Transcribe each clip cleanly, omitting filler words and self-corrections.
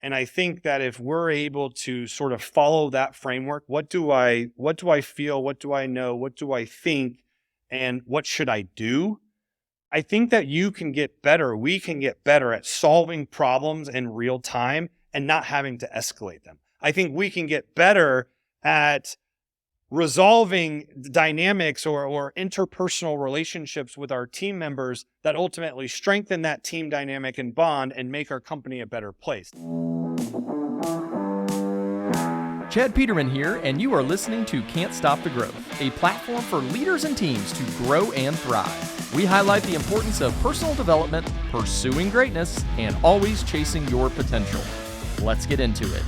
And I think that if we're able to sort of follow that framework, what do I feel? What do I know? What do I think? And what should I do? I think that you can get better. We can get better at solving problems in real time and not having to escalate them. I think we can get better at resolving dynamics or interpersonal relationships with our team members that ultimately strengthen that team dynamic and bond and make our company a better place. Chad Peterman here, and you are listening to Can't Stop the Growth, a platform for leaders and teams to grow and thrive. We highlight the importance of personal development, pursuing greatness, and always chasing your potential. Let's get into it.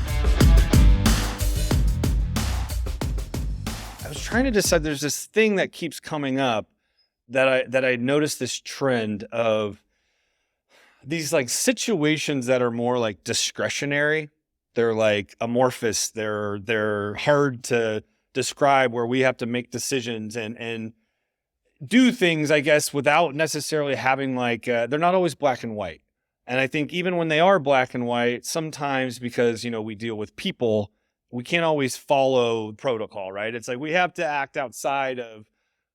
I was trying to decide, there's this thing that keeps coming up that I noticed this trend of these like situations that are more like discretionary. They're like amorphous. They're hard to describe, where we have to make decisions and do things, I guess, without necessarily having like, they're not always black and white. And I think even when they are black and white, sometimes because, we deal with people, we can't always follow protocol, right? It's like we have to act outside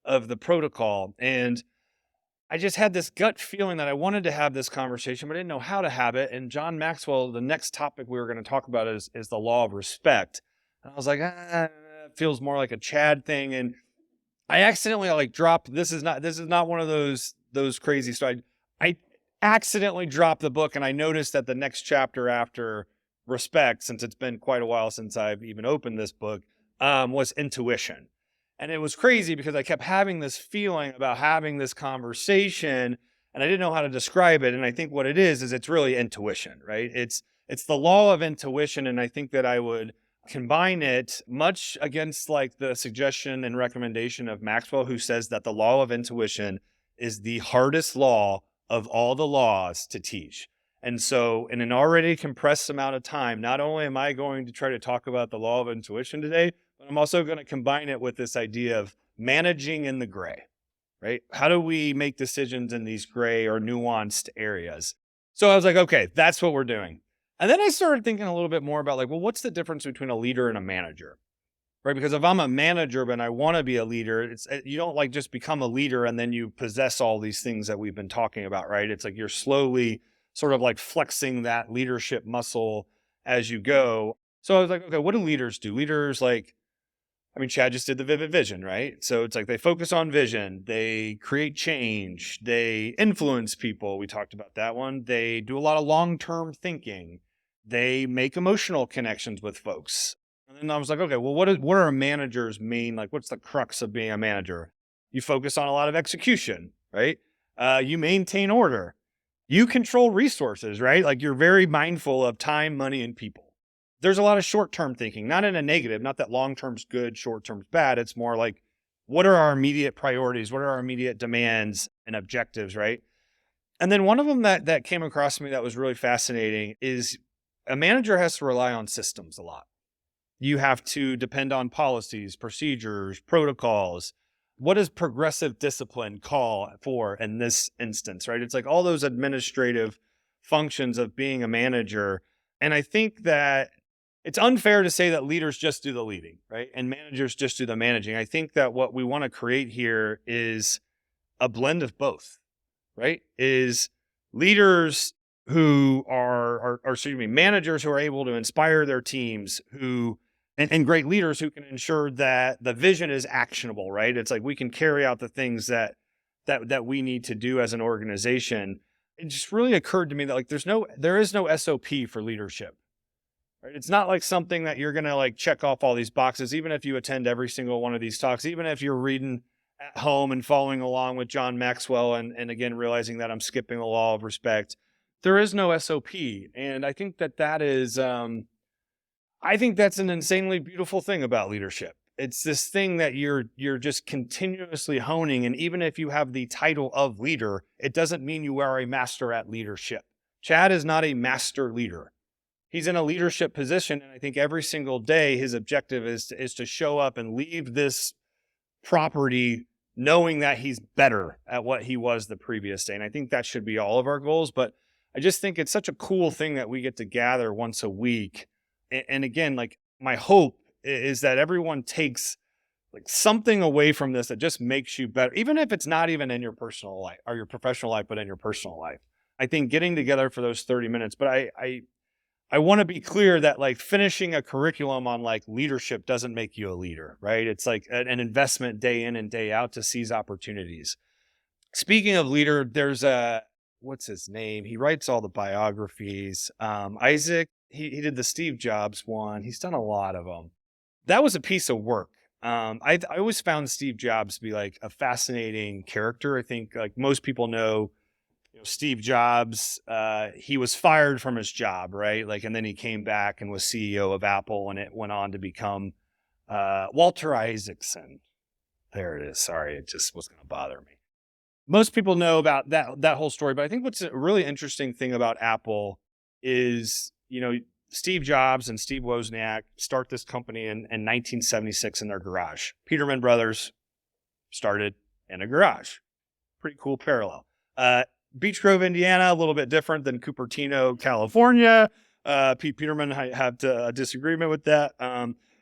of the protocol. And I just had this gut feeling that I wanted to have this conversation, but I didn't know how to have it. And John Maxwell, the next topic we were going to talk about is the law of respect. And I was like, it feels more like a Chad thing. And I accidentally like dropped, this is not one of those crazy stories. I accidentally dropped the book, and I noticed that the next chapter after respect, since it's been quite a while since I've even opened this book, was intuition. And it was crazy because I kept having this feeling about having this conversation, and I didn't know how to describe it. And I think what it is it's really intuition, right? It's the law of intuition. And I think that I would combine it much against like the suggestion and recommendation of Maxwell, who says that the law of intuition is the hardest law of all the laws to teach. And so in an already compressed amount of time, not only am I going to try to talk about the law of intuition today, but I'm also going to combine it with this idea of managing in the gray, right? How do we make decisions in these gray or nuanced areas? So I was like, okay, that's what we're doing. And then I started thinking a little bit more about like, well, what's the difference between a leader and a manager, right? Because if I'm a manager, but I want to be a leader, you don't like just become a leader and then you possess all these things that we've been talking about, right? It's like you're slowly sort of like flexing that leadership muscle as you go. So I was like, okay, what do leaders do? Leaders Chad just did the vivid vision, right? So it's like they focus on vision, they create change, they influence people. We talked about that one. They do a lot of long-term thinking. They make emotional connections with folks. And then I was like, okay, well, what are a manager's main, like, what's the crux of being a manager? You focus on a lot of execution, right? You maintain order. You control resources, right? Like you're very mindful of time, money, and people. There's a lot of short-term thinking, not in a negative, not that long-term's good, short-term's bad. It's more like, what are our immediate priorities? What are our immediate demands and objectives, right? And then one of them that came across me that was really fascinating is a manager has to rely on systems a lot. You have to depend on policies, procedures, protocols. What does progressive discipline call for in this instance, right? It's like all those administrative functions of being a manager. And I think that it's unfair to say that leaders just do the leading, right? And managers just do the managing. I think that what we want to create here is a blend of both, right? Is leaders who managers who are able to inspire their teams, and great leaders who can ensure that the vision is actionable, right? It's like we can carry out the things that we need to do as an organization. It just really occurred to me that like there is no SOP for leadership. Right? It's not like something that you're going to like check off all these boxes, even if you attend every single one of these talks, even if you're reading at home and following along with John Maxwell and again, realizing that I'm skipping the law of respect. There is no SOP. And I think that is, I think that's an insanely beautiful thing about leadership. It's this thing that you're just continuously honing. And even if you have the title of leader, it doesn't mean you are a master at leadership. Chad is not a master leader. He's in a leadership position. And I think every single day, his objective is to show up and leave this property knowing that he's better at what he was the previous day. And I think that should be all of our goals. But I just think it's such a cool thing that we get to gather once a week. And again, like my hope is that everyone takes like something away from this that just makes you better, even if it's not even in your personal life or your professional life, but in your personal life. I think getting together for those 30 minutes, but I want to be clear that like finishing a curriculum on like leadership doesn't make you a leader, right? It's like an investment day in and day out to seize opportunities. Speaking of leader, there's what's his name? He writes all the biographies. Isaac, he did the Steve Jobs one. He's done a lot of them. That was a piece of work. I always found Steve Jobs to be like a fascinating character. I think like most people know, Steve Jobs, he was fired from his job, right? Like, and then he came back and was CEO of Apple, and it went on to become Walter Isaacson. There it is. Sorry, it just was going to bother me. Most people know about that whole story, but I think what's a really interesting thing about Apple is, Steve Jobs and Steve Wozniak start this company in 1976 in their garage. Peterman brothers started in a garage. Pretty cool parallel. Beech Grove, Indiana, a little bit different than Cupertino, California. Pete Peterman, I have a disagreement with that.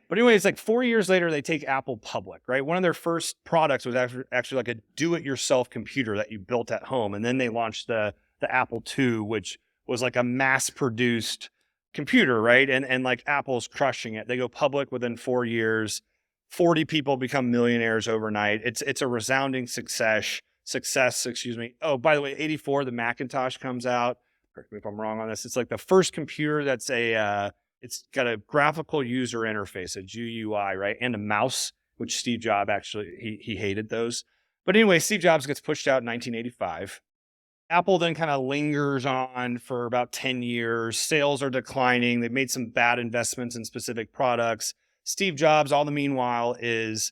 But anyway, it's like 4 years later, they take Apple public, right? One of their first products was actually like a do-it-yourself computer that you built at home. And then they launched the Apple II, which was like a mass-produced computer, right? And like Apple's crushing it. They go public within 4 years. 40 people become millionaires overnight. It's a resounding success, excuse me. Oh, by the way, 84, the Macintosh comes out. Correct me if I'm wrong on this. It's like the first computer that's it's got a graphical user interface, a GUI, right? And a mouse, which Steve Jobs actually, he hated those. But anyway, Steve Jobs gets pushed out in 1985. Apple then kind of lingers on for about 10 years. Sales are declining. They've made some bad investments in specific products. Steve Jobs, all the meanwhile, he's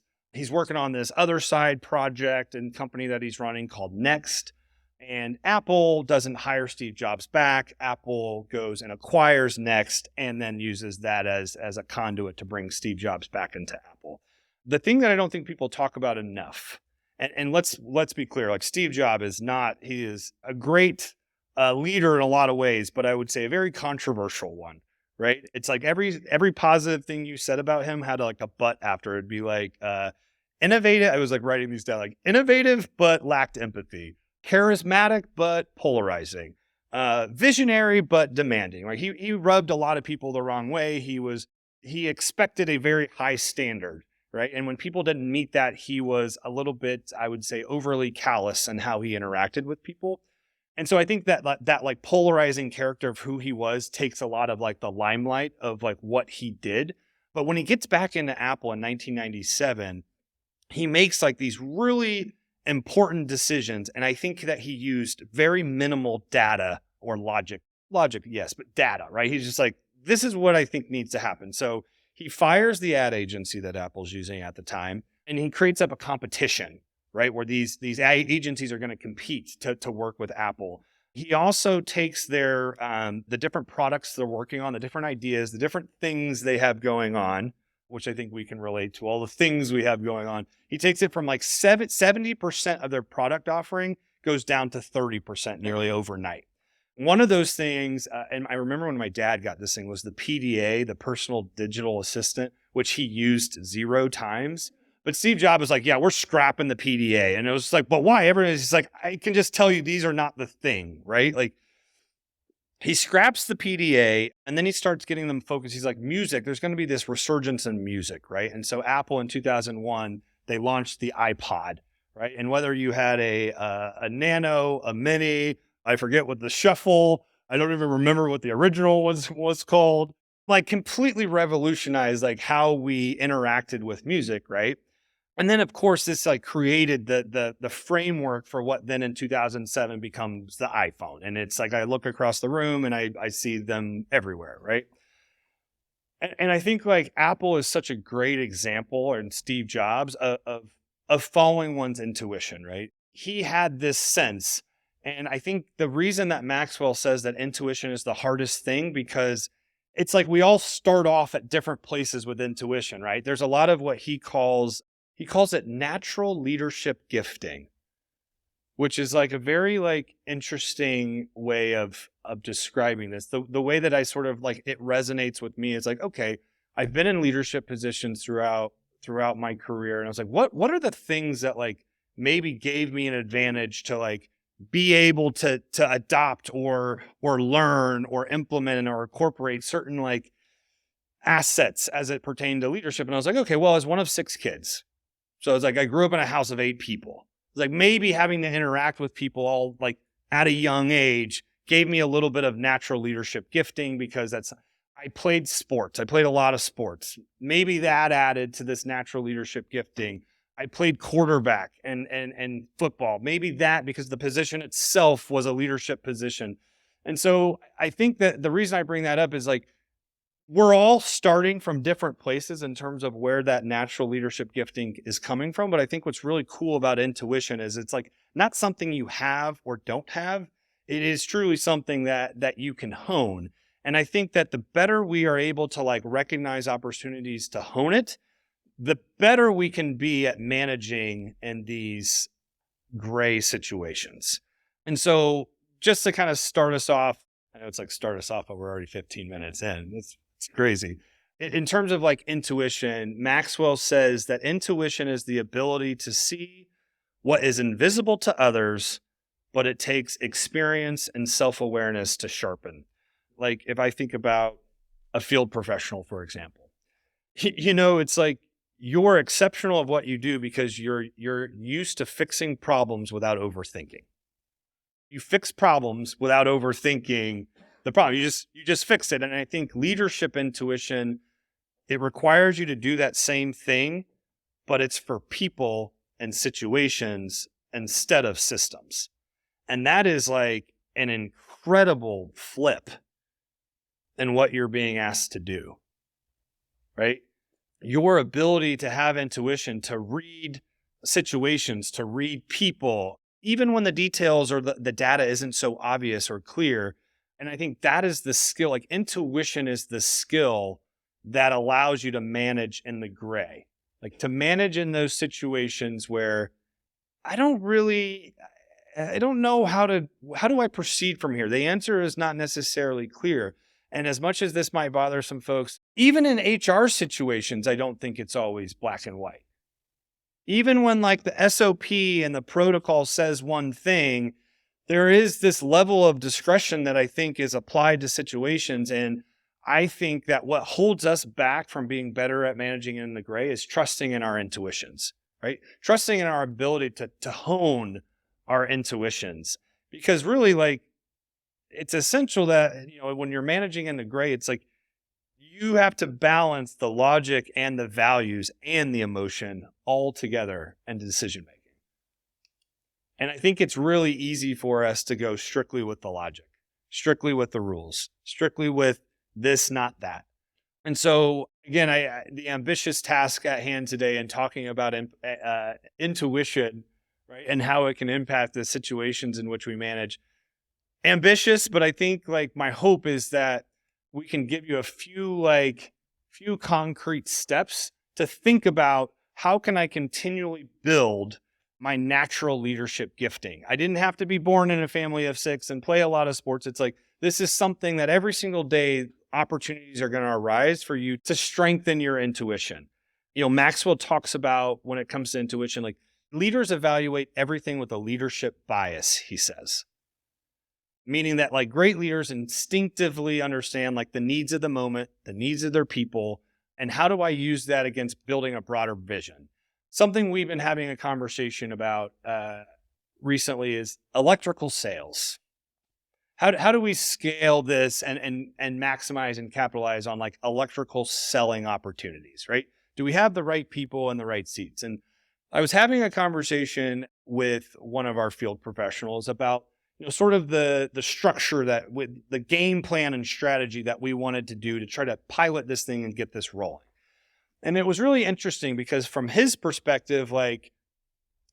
working on this other side project and company that he's running called Next. And Apple doesn't hire Steve Jobs back. Apple goes and acquires Next and then uses that as a conduit to bring Steve Jobs back into Apple. The thing that I don't think people talk about enough, and let's be clear, like Steve Jobs he is a great leader in a lot of ways, but I would say a very controversial one, right? It's like every positive thing you said about him had like a but after. It'd be like innovative. I was like writing these down, like innovative, but lacked empathy. Charismatic, but polarizing. Visionary, but demanding. Like he rubbed a lot of people the wrong way. He expected a very high standard, right? And when people didn't meet that, he was a little bit, I would say, overly callous in how he interacted with people. And so I think that like polarizing character of who he was takes a lot of like the limelight of like what he did. But when he gets back into Apple in 1997, he makes like these really important decisions. And I think that he used very minimal data or logic, yes, but data, right? He's just like, this is what I think needs to happen. So he fires the ad agency that Apple's using at the time, and he creates up a competition, right? Where these ad agencies are going to compete to work with Apple. He also takes their, the different products they're working on, the different ideas, the different things they have going on, which I think we can relate to, all the things we have going on. He takes it from like 70% of their product offering goes down to 30% nearly overnight. One of those things, and I remember when my dad got this thing, was the PDA, the personal digital assistant, which he used 0 times. But Steve Jobs was like, yeah, we're scrapping the PDA. And it was like, but why? Everyone's just like, I can just tell you these are not the thing, right? Like, he scraps the PDA and then he starts getting them focused. He's like, music, there's going to be this resurgence in music, right? And so Apple in 2001, they launched the iPod, right? And whether you had a Nano, a Mini, I forget what the Shuffle, I don't even remember what the original was called, like completely revolutionized like how we interacted with music, right? And then, of course, this like created the framework for what then in 2007 becomes the iPhone. And it's like I look across the room and I see them everywhere, right? And I think like Apple is such a great example, and Steve Jobs, of following one's intuition, right? He had this sense. And I think the reason that Mexwell says that intuition is the hardest thing, because it's like we all start off at different places with intuition, right? There's a lot of what he calls it natural leadership gifting. which is like a very like interesting way of describing this. The way that I sort of like it resonates with me is like, okay, I've been in leadership positions throughout my career, and I was like, what are the things that like maybe gave me an advantage to like be able to adopt or learn or implement or incorporate certain like assets as it pertained to leadership. And I was like, okay, well, I was one of 6 kids. So it's like I grew up in a house of 8 people. It's like maybe having to interact with people all like at a young age gave me a little bit of natural leadership gifting because I played sports. I played a lot of sports. Maybe that added to this natural leadership gifting. I played quarterback and football. Maybe that because the position itself was a leadership position. And so I think that the reason I bring that up is like we're all starting from different places in terms of where that natural leadership gifting is coming from. But I think what's really cool about intuition is it's like not something you have or don't have. It is truly something that you can hone. And I think that the better we are able to like recognize opportunities to hone it, the better we can be at managing in these gray situations. And so just to kind of start us off, I know it's like start us off, but we're already 15 minutes in. It's crazy. In terms of like intuition, Maxwell says that intuition is the ability to see what is invisible to others, but it takes experience and self-awareness to sharpen. Like if I think about a field professional, for example, it's like you're exceptional at what you do because you're used to fixing problems without overthinking. You fix problems without overthinking the problem. You just fix it. And I think leadership intuition, it requires you to do that same thing, but it's for people and situations instead of systems. And that is like an incredible flip in what you're being asked to do, right? Your ability to have intuition, to read situations, to read people, even when the details or the data isn't so obvious or clear. And I think that is the skill, like intuition is the skill that allows you to manage in the gray, like to manage in those situations where I don't know how do I proceed from here? The answer is not necessarily clear. And as much as this might bother some folks, even in HR situations, I don't think it's always black and white. Even when like the SOP and the protocol says one thing, there is this level of discretion that I think is applied to situations. And I think that what holds us back from being better at managing in the gray is trusting in our intuitions, right? Trusting in our ability to hone our intuitions. Because really like, it's essential that, when you're managing in the gray, it's like you have to balance the logic and the values and the emotion all together in decision making. And I think it's really easy for us to go strictly with the logic, strictly with the rules, strictly with this, not that. And so again, the ambitious task at hand today in talking about intuition, right, and how it can impact the situations in which we manage. Ambitious, but I think like my hope is that we can give you a few concrete steps to think about how can I continually build my natural leadership gifting. I didn't have to be born in a family of 6 and play a lot of sports. It's like, this is something that every single day opportunities are going to arise for you to strengthen your intuition. Maxwell talks about when it comes to intuition, like leaders evaluate everything with a leadership bias, he says. Meaning that like great leaders instinctively understand like the needs of the moment, the needs of their people, and how do I use that against building a broader vision? Something we've been having a conversation about recently is electrical sales. How do we scale this and maximize and capitalize on like electrical selling opportunities, right? Do we have the right people in the right seats? And I was having a conversation with one of our field professionals about sort of the structure that with the game plan and strategy that we wanted to do to try to pilot this thing and get this rolling. And it was really interesting because from his perspective, like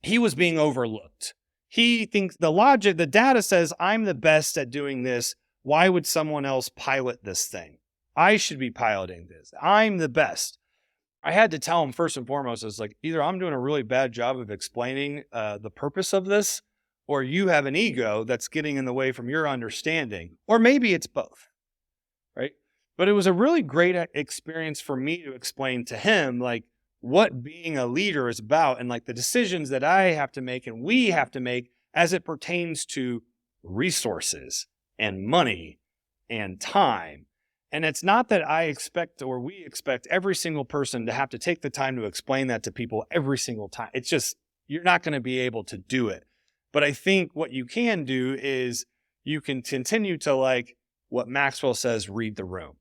he was being overlooked. He thinks the data says I'm the best at doing this. Why would someone else pilot this thing? I should be piloting this. I'm the best. I had to tell him first and foremost, I was like, either I'm doing a really bad job of explaining the purpose of this, or you have an ego that's getting in the way from your understanding, or maybe it's both, right? But it was a really great experience for me to explain to him, like, what being a leader is about and like the decisions that I have to make and we have to make as it pertains to resources and money and time. And it's not that I expect or we expect every single person to have to take the time to explain that to people every single time. It's just, you're not going to be able to do it. But I think what you can do is you can continue to, like what Maxwell says, read the room.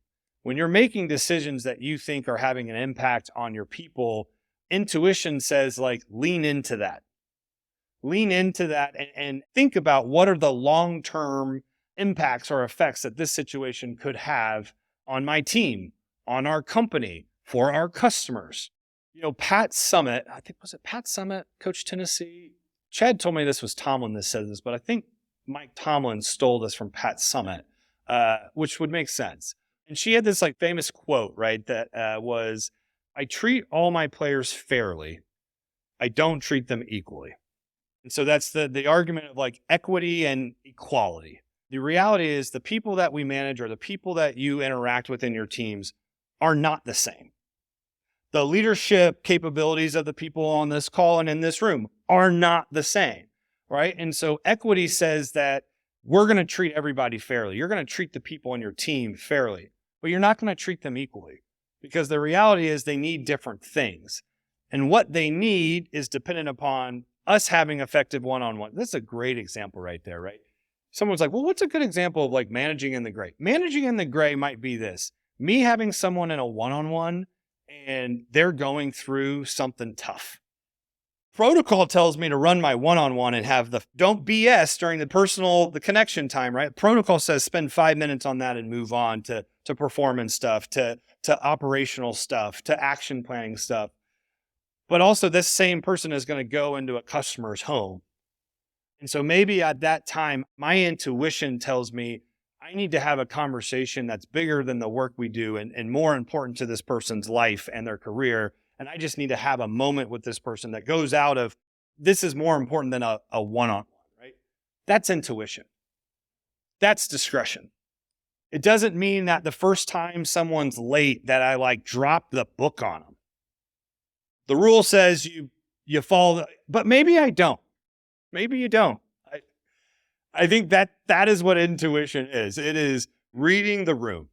When you're making decisions that you think are having an impact on your people, intuition says, like, lean into that. Lean into that and think about what are the long-term impacts or effects that this situation could have on my team, on our company, for our customers. You know, Pat Summitt, I think, was it Pat Summitt, Coach Tennessee? Chad told me this was Tomlin that said this, but I think Mike Tomlin stole this from Pat Summitt, which would make sense. And she had this like famous quote, right? That was, I treat all my players fairly. I don't treat them equally. And so that's the argument of like equity and equality. The reality is the people that we manage or the people that you interact with in your teams are not the same. The leadership capabilities of the people on this call and in this room are not the same, right? And so equity says that we're going to treat everybody fairly. You're going to treat the people on your team fairly, but you're not going to treat them equally because the reality is they need different things. And what they need is dependent upon us having effective one-on-one. That's a great example right there, right? Someone's like, well, what's a good example of like managing in the gray? Managing in the gray might be this. Me having someone in a one-on-one and they're going through something tough. Protocol tells me to run my one-on-one and have don't BS during the connection time, right? Protocol says spend 5 minutes on that and move on to performance stuff, to operational stuff, to action planning stuff. But also this same person is going to go into a customer's home. And so maybe at that time, my intuition tells me I need to have a conversation that's bigger than the work we do and more important to this person's life and their career. And I just need to have a moment with this person that goes out of, this is more important than a one-on-one, right? That's intuition. That's discretion. It doesn't mean that the first time someone's late that I like drop the book on them. The rule says you follow, but maybe I don't. Maybe you don't. I think that is what intuition is. It is reading the room,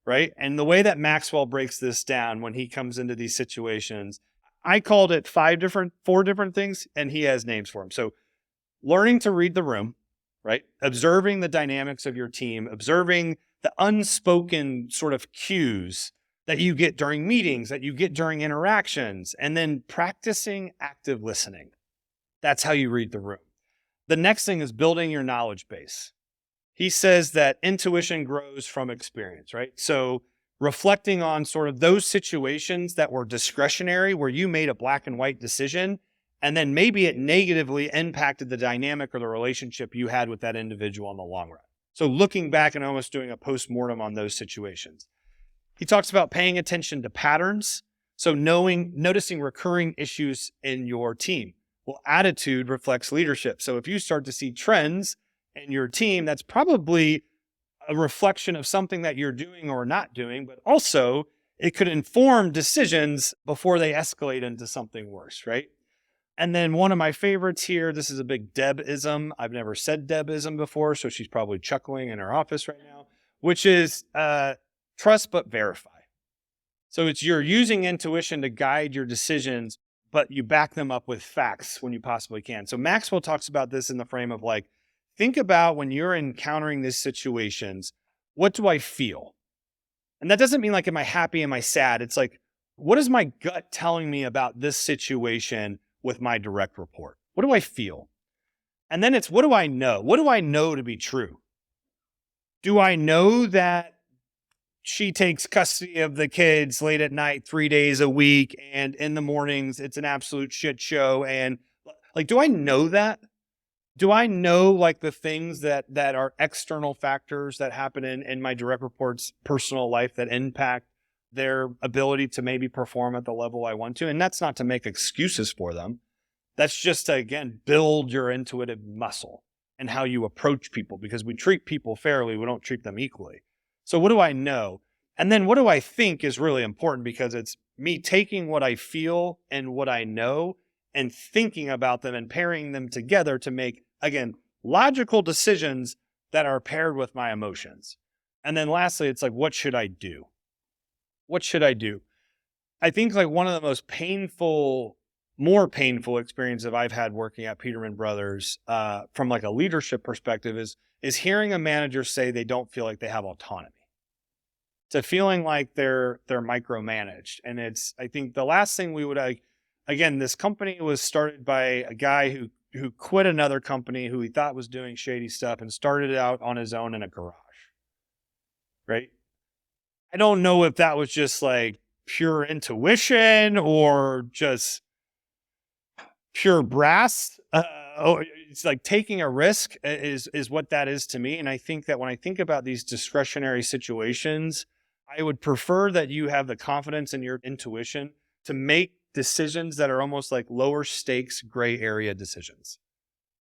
right? And the way that Maxwell breaks this down when he comes into these situations, I called it 4 different things, and he has names for them. So learning to read the room, right? Observing the dynamics of your team, observing the unspoken sort of cues that you get during meetings, that you get during interactions, and then practicing active listening. That's how you read the room. The next thing is building your knowledge base. He says that intuition grows from experience, right? So reflecting on sort of those situations that were discretionary, where you made a black and white decision, and then maybe it negatively impacted the dynamic or the relationship you had with that individual in the long run. So looking back and almost doing a postmortem on those situations. He talks about paying attention to patterns. So noticing recurring issues in your team. Well, attitude reflects leadership. So if you start to see trends in your team, that's probably a reflection of something that you're doing or not doing, but also it could inform decisions before they escalate into something worse, right? And then one of my favorites here, this is a big Deb-ism. I've never said Deb-ism before, so she's probably chuckling in her office right now, which is trust but verify. So it's you're using intuition to guide your decisions, but you back them up with facts when you possibly can. So Maxwell talks about this in the frame of like, think about when you're encountering these situations, what do I feel? And that doesn't mean like, am I happy? Am I sad? It's like, what is my gut telling me about this situation with my direct report? What do I feel? And then it's, what do I know? What do I know to be true? Do I know that she takes custody of the kids late at night, 3 days a week, and in the mornings, it's an absolute shit show? And like, do I know that? Do I know like the things that are external factors that happen in my direct report's personal life that impact their ability to maybe perform at the level I want to? And that's not to make excuses for them, That's just to, again, build your intuitive muscle and how you approach people, because we treat people fairly. We don't treat them equally. So what do I know? And then what do I think is really important, because it's me taking what I feel and what I know and thinking about them and pairing them together to make, again, logical decisions that are paired with my emotions. And then lastly, it's like, what should I do? What should I do? I think like one of the most more painful experiences I've had working at Peterman Brothers from like a leadership perspective is hearing a manager say they don't feel like they have autonomy, to feeling like they're micromanaged. And I think the last thing we would, again, this company was started by a guy who quit another company who he thought was doing shady stuff and started out on his own in a garage, right? I don't know if that was just like pure intuition or just pure brass. It's like taking a risk is what that is to me. And I think that when I think about these discretionary situations, I would prefer that you have the confidence in your intuition to make decisions that are almost like lower stakes, gray area decisions.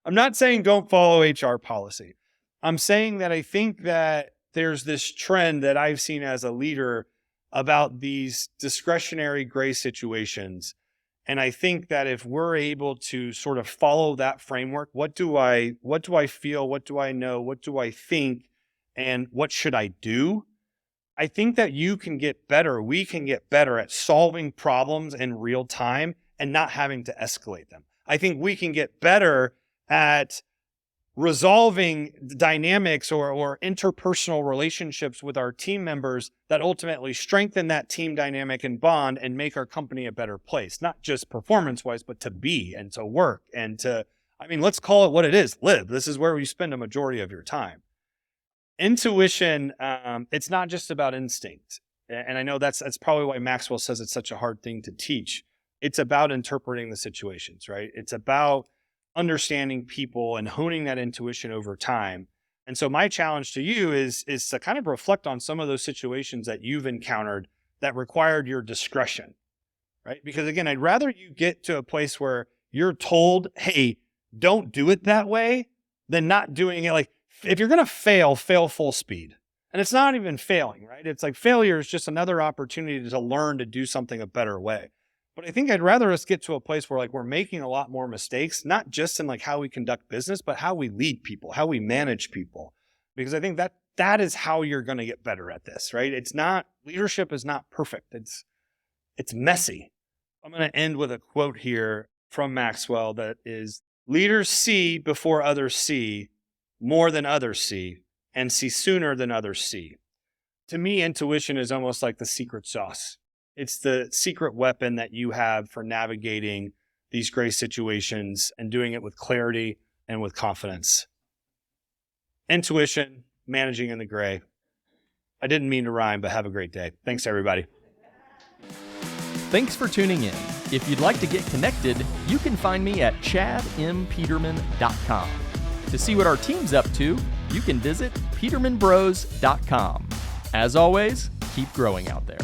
I'm not saying don't follow HR policy. I'm saying that I think that there's this trend that I've seen as a leader about these discretionary gray situations. And I think that if we're able to sort of follow that framework, what do I feel? What do I know? What do I think? And what should I do? I think that you can get better. We can get better at solving problems in real time and not having to escalate them. I think we can get better at resolving dynamics or interpersonal relationships with our team members that ultimately strengthen that team dynamic and bond and make our company a better place, not just performance-wise, but to be and to work and to, let's call it what it is, live. This is where you spend a majority of your time. Intuition, it's not just about instinct. And I know that's probably why Mexwell says it's such a hard thing to teach. It's about interpreting the situations, right? It's about understanding people and honing that intuition over time. And so my challenge to you is to kind of reflect on some of those situations that you've encountered that required your discretion, right? Because again, I'd rather you get to a place where you're told, hey, don't do it that way, than not doing it. Like, if you're going to fail full speed. And it's not even failing, right? It's like failure is just another opportunity to learn to do something a better way. But I think I'd rather us get to a place where like we're making a lot more mistakes, not just in like how we conduct business, but how we lead people, how we manage people. Because I think that is how you're going to get better at this, right? Leadership is not perfect. It's messy. I'm going to end with a quote here from Mexwell that is, leaders see before others see, more than others see, and see sooner than others see. To me, intuition is almost like the secret sauce. It's the secret weapon that you have for navigating these gray situations and doing it with clarity and with confidence. Intuition, managing in the gray. I didn't mean to rhyme, but have a great day. Thanks, everybody. Thanks for tuning in. If you'd like to get connected, you can find me at chadmpeterman.com. To see what our team's up to, you can visit petermanbros.com. As always, keep growing out there.